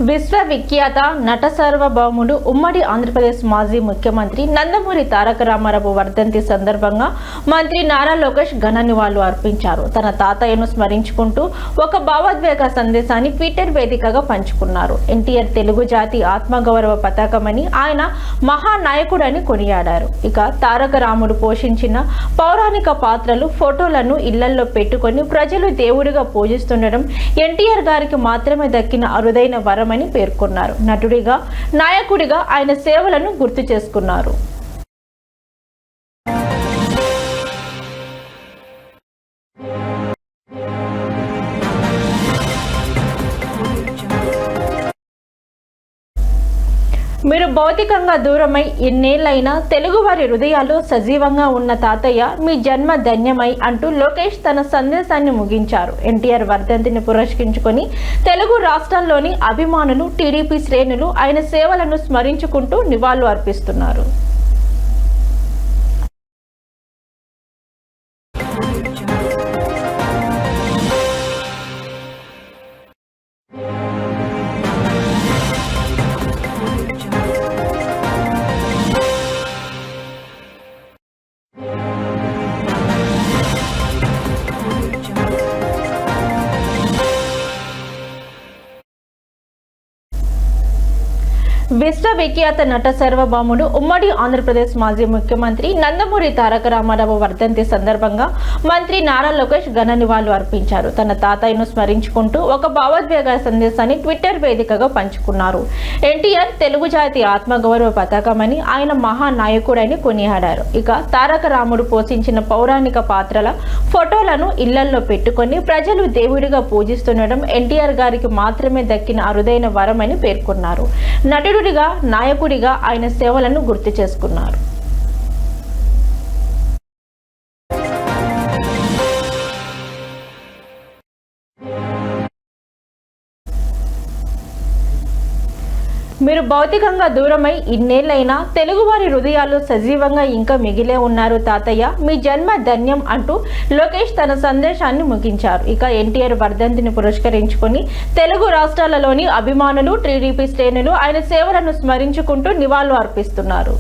విశ్వవిఖ్యాత నట సార్వభౌముడు ఉమ్మడి ఆంధ్రప్రదేశ్ మాజీ ముఖ్యమంత్రి నందమూరి తారక రామారావు వర్ధంతి సందర్భంగా మంత్రి నారా లోకేష్ ఘన నివాళులు అర్పించారు. తన తాతయ్యను స్మరించుకుంటూ ఒక భావోద్వేగ సందేశాన్ని ట్విట్టర్ వేదికగా పంచుకున్నారు. ఎన్టీఆర్ తెలుగు జాతి ఆత్మగౌరవ పతాకమని, ఆయన మహానాయకుడని కొనియాడారు. ఇక తారక రాముడు పోషించిన పౌరాణిక పాత్రలు, ఫోటోలను ఇళ్లల్లో పెట్టుకొని ప్రజలు దేవుడిగా పూజిస్తుండడం ఎన్టీఆర్ గారికి మాత్రమే దక్కిన అరుదైన వరమని పేర్కొన్నారు. నటుడిగా, నాయకుడిగా ఆయన సేవలను గుర్తు చేసుకున్నారు. మీరు భౌతికంగా దూరమై ఎన్నేళ్లైనా తెలుగువారి హృదయాలు సజీవంగా ఉన్న తాతయ్య, మీ జన్మ ధన్యమై అంటూ లోకేష్ తన సందేశాన్ని ముగించారు. ఎన్టీఆర్ వర్ధంతిని పురస్కరించుకొని తెలుగు రాష్ట్రాల్లోని అభిమానులు, టీడీపీ శ్రేణులు ఆయన సేవలను స్మరించుకుంటూ నివాళులు అర్పిస్తున్నారు. విశ్వవిఖ్యాత నట సార్వభౌముడు ఉమ్మడి ఆంధ్రప్రదేశ్ మాజీ ముఖ్యమంత్రి నందమూరి తారక రామారావు వర్ధంతి సందర్భంగా మంత్రి నారా లోకేష్ ఘన నివాళులు అర్పించారు. తన తాతయ్యను స్మరించుకుంటూ ఒక భావోద్వేగ సందేశాన్ని ట్విట్టర్ వేదికగా పంచుకున్నారు. ఎన్టీఆర్ తెలుగు జాతి ఆత్మగౌరవ పతాకమని, ఆయన మహానాయకుడని కొనియాడారు. ఇక తారక రాముడు పోషించిన పౌరాణిక పాత్రల ఫోటోలను ఇళ్లల్లో పెట్టుకొని ప్రజలు దేవుడిగా పూజిస్తుండడం ఎన్టీఆర్ గారికి మాత్రమే దక్కిన అరుదైన వరమని పేర్కొన్నారు. నటుడిగా, నాయకుడిగా ఆయన సేవలను గుర్తు చేసుకున్నారు. మీరు భౌతికంగా దూరమై ఇన్నేళ్లైనా తెలుగువారి హృదయాలు సజీవంగా ఇంకా మిగిలే ఉన్నారు తాతయ్య, మీ జన్మ ధన్యం అంటూ లోకేష్ తన సందేశాన్ని ముగించారు. ఇక ఎన్టీఆర్ వర్ధంతిని పురస్కరించుకొని తెలుగు రాష్ట్రాలలోని అభిమానులు, టీడీపీ శ్రేణులు ఆయన సేవలను స్మరించుకుంటూ నివాళులు అర్పిస్తున్నారు.